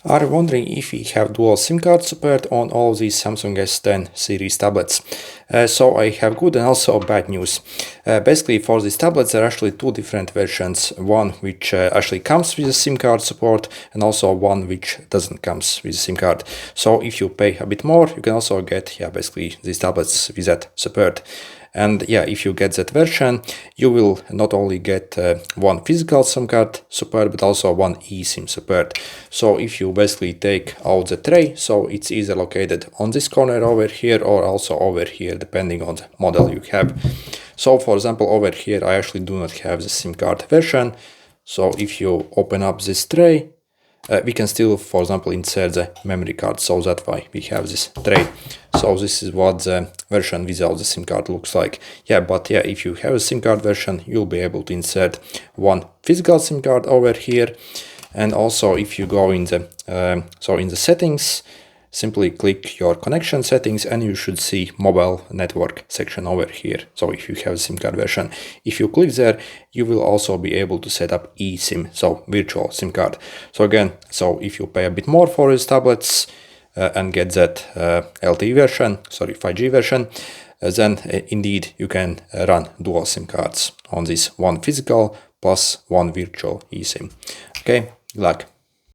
Are you wondering if we have dual SIM card support on all of these Samsung S10 series tablets? So I have good and also bad news. Basically, for these tablets there are actually two different versions. One which actually comes with a SIM card support, and also one which doesn't comes with a SIM card. So if you pay a bit more, you can also get basically these tablets with that support. And if you get that version, you will not only get one physical SIM card support, but also one eSIM support. So if you basically take out the tray, so it's either located on this corner over here or also over here, depending on the model you have. So for example, over here, I actually do not have the SIM card version. So if you open up this tray, we can still, for example, insert the memory card, so that's why we have this tray. So this is what the version without the SIM card looks like. But if you have a SIM card version, you'll be able to insert one physical SIM card over here. And also if you go in the in the settings, simply click your connection settings and you should see mobile network section over here. So if you have a SIM card version, if you click there, you will also be able to set up eSIM, so virtual SIM card. So again, if you pay a bit more for these tablets and get that LTE version, 5G version, then indeed you can run dual SIM cards on this one physical plus one virtual eSIM. Okay, good luck.